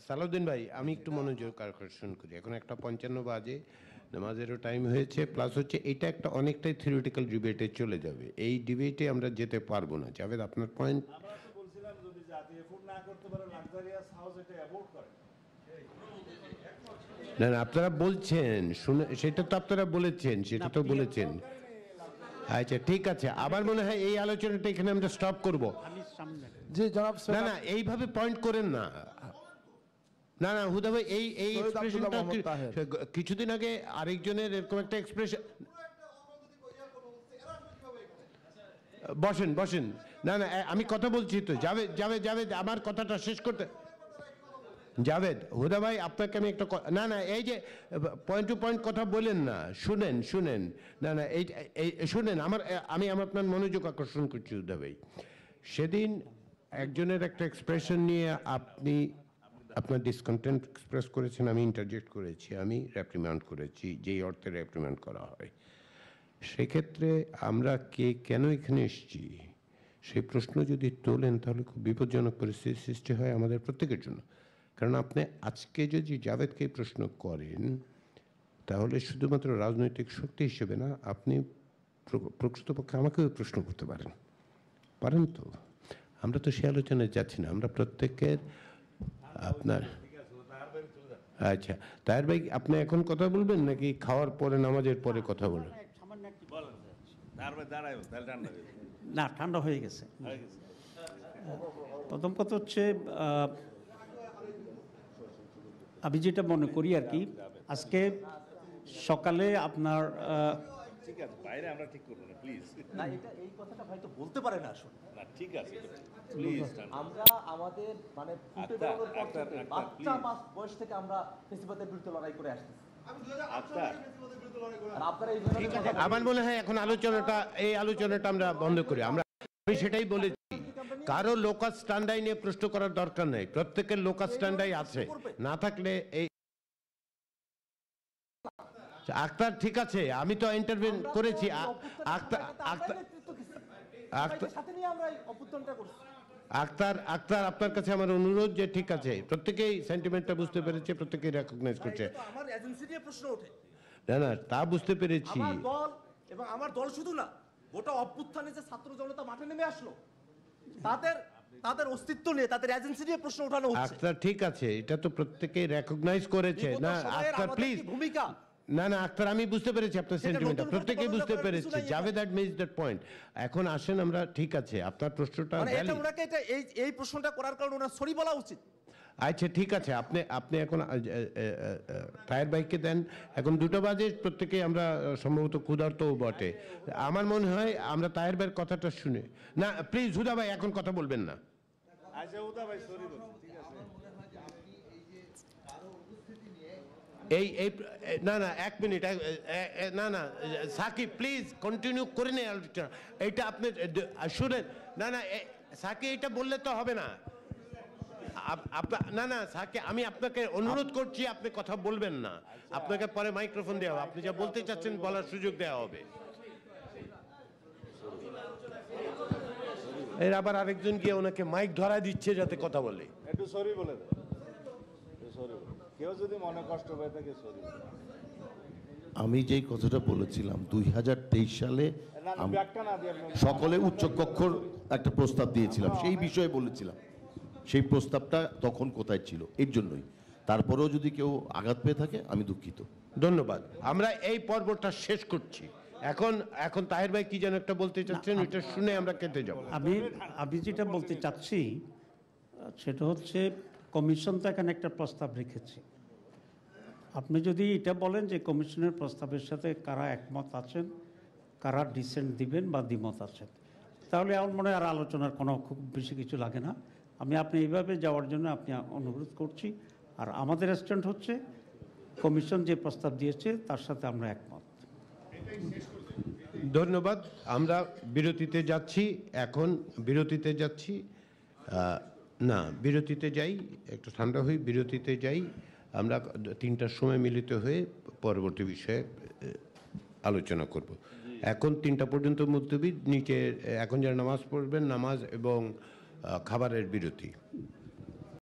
সালাউদ্দিন ভাই, আমি একটু মনোযোগ আকর্ষণ করি। এখন 1:55 বাজে, নামাজেরও টাইম হয়েছে, প্লাস হচ্ছে এটা একটা অনেকটাই থিওরিটিক্যাল ডিবেটে চলে যাবে। এই ডিবেটে আমরা যেতে পারবো না। জাভেদ, আপনার পয়েন্ট। না না, আপনারা বলছেন, শুনে সেটা তো আপনারা বলেছেন, সেটা তো বলেছেন। আচ্ছা ঠিক আছে, আবার মনে হয় এই আলোচনাটা এখানে আমরা স্টপ করবো। না না, এইভাবে পয়েন্ট করেন না। না না হুদা ভাই, এই এক্সপ্রেশনটা কিছুদিন আগে আরেকজনের এরকম একটা এক্সপ্রেশন। বসেন। না না, আমি কথা বলছি তো। যাবে আমার কথাটা শেষ করতে। জাভেদ, হুদা ভাই আপনাকে আমি একটা না না এই যে পয়েন্ট টু পয়েন্ট কথা বলেন না, শুনেন না না এই শুনেন আমি আপনার মনোযোগ আকর্ষণ করছি হুদা ভাই। সেদিন একজনের একটা এক্সপ্রেশন নিয়ে আপনি আপনার ডিসকন্টেন্ট এক্সপ্রেস করেছেন, আমি ইন্টারজেক্ট করেছি, আমি রেপ্রিম্যান্ড করেছি, যেই অর্থে রেপ্রিম্যান্ড করা হয়। সেক্ষেত্রে আমরা কেন এখানে এসেছি সেই প্রশ্ন যদি তোলেন তাহলে খুব বিপজ্জনক পরিস্থিতির সৃষ্টি হয় আমাদের প্রত্যেকের জন্য। কারণ আপনি আজকে যদি জাভেদকে প্রশ্ন করেন তাহলে শুধুমাত্র রাজনৈতিক শক্তি হিসেবে না, আপনি প্রকৃতপক্ষে আমাকেও প্রশ্ন করতে পারেন তো। আমরা তো সে আলোচনায় যাচ্ছি না, আমরা প্রত্যেকের আপনার আচ্ছা তাহের ভাই আপনি এখন কথা বলবেন নাকি খাওয়ার পরে নামাজের পরে কথা বলবেন? না, ঠান্ডা হয়ে গেছে। প্রথম কথা হচ্ছে আমি যেটা মনে করি আর কি, আজকে সকালে আপনার ঠিক আছে, বাইরে আমরা ঠিক করবো না প্লিজ। না, এই কথাটা হয়তো বলতে পারে না আসলে। না ঠিক আছে প্লিজ, আমরা আমাদের মানে ফুটে বেরোনোর পর থেকে বাচ্চা বয়স থেকে আমরা ফেসিবাদের বিরুদ্ধে লড়াই করে আসছি। আমার মনে হয় এখন এই আলোচনাটা আমরা বন্ধ করি। আমি সেটাই বলেছি, কারো লোকাল স্ট্যান্ডাই নিয়ে প্রশ্ন করার দরকার নেই, প্রত্যেকের লোকাল স্ট্যান্ডাই আছে, না থাকলে এই আক্তার ঠিক আছে, আমি তো ইন্টারভিউ করেছি। আক্তার আপনার কাছে আমার অনুরোধ যে ঠিক আছে, প্রত্যেকেই সেন্টিমেন্টটা বুঝতে পেরেছে, প্রত্যেকেই রেকগনাইজ করছে। আমার এজেন্সি নিয়ে প্রশ্ন ওঠে। না তা বুঝতে পেরেছি। আমার দল এবং আমার দল শুধু না, গোটা অভ্যুত্থানে যে ছাত্র জনতা মাঠে নেমে আসলো তাদের অস্তিত্ব নিয়ে, তাদের এজেন্সি নিয়ে প্রশ্ন ওঠানো হচ্ছে। আক্তার ঠিক আছে, এটা তো প্রত্যেকেই রেকগনাইজ করেছে। না আক্তার প্লিজ, ভূমিকা না আক্তার আমি বুঝতে পেরেছি আপনার সেন্টিমেন্টটা, প্রত্যেকেই বুঝতে পেরেছি। Javed that means that point. এখন আসেন আমরা, ঠিক আছে আপনার প্রশ্নটা এই প্রশ্নটা করার কারণে ওনার সরি বলা উচিত। আচ্ছা ঠিক আছে, আপনি এখন টায়ার বাইককে দেন। এখন 2টা বাজে, প্রত্যেকেই আমরা সম্ভবত ক্ষুধার্তও বটে। আমার মনে হয় আমরা টায়ার বাইয়ের কথাটা শুনে না, প্লিজ হুদা ভাই এখন কথা বলবেন না। আচ্ছা হুদা ভাই সরি বলছি, ঠিক আছে। এই না 1 মিনিট, না সাকিব প্লিজ কন্টিনিউ করে নেই আলোচনা। এইটা আপনি শুনেন, না সাকিব এটা বললে তো হবে না। না সাকিব, আমি আপনাকে অনুরোধ করছি, আপনি কথা বলবেন না, আপনাকে পরে মাইক্রোফোন দেওয়া হবে, আপনি যা বলতে চাচ্ছেন বলার সুযোগ দেওয়া হবে। এর আবার আরেকজন গিয়ে ওনাকে মাইক ধরা দিচ্ছে যাতে কথা বলে। একটু সরি বলে দেন, সরি বলে, কেউ যদি মনে কষ্ট হয়ে থাকে সরি। আমি যেই কথাটা বলেছিলাম 2023 সালে সকলে উচ্চকক্ষর একটা প্রস্তাব দিয়েছিলাম, সেই বিষয়ে বলেছিলাম। সেই প্রস্তাবটা তখন কোথায় ছিল, এর জন্যই। তারপরেও যদি কেউ আঘাত পেয়ে থাকে আমি দুঃখিত। ধন্যবাদ। আমরা এই পর্বটা শেষ করছি। এখন তাহের ভাই কি যেন একটা বলতে চাচ্ছেন, এটা শুনে আমরা কেটে যাব। আমি যেটা বলতে চাচ্ছি সেটা হচ্ছে, কমিশন তো এখানে একটা প্রস্তাব রেখেছে। আপনি যদি এটা বলেন যে কমিশনের প্রস্তাবের সাথে কারা একমত আছেন, কারা ডিসেন্ট দিবেন বা দ্বিমত আছেন, তাহলে আমার মনে হয় আর আলোচনার কোনো খুব বেশি কিছু লাগে না। আপনি এইভাবে যাওয়ার জন্য অনুরোধ করছি। আর আমাদের স্ট্যান্ড হচ্ছে, কমিশন যে প্রস্তাব দিয়েছে তার সাথে আমরা একমত। ধন্যবাদ। আমরা বিরতিতে যাচ্ছি, এখন বিরতিতে যাচ্ছি। না বিরতিতে যাই, একটু ঠান্ডা হই, বিরতিতে যাই। আমরা 3টার সময় মিলিত হয়ে পরবর্তী বিষয়ে আলোচনা করব। এখন 3টা পর্যন্ত মুলতবি, নিচে এখন যারা নামাজ পড়বেন, নামাজ এবং খাবারের বিরতি।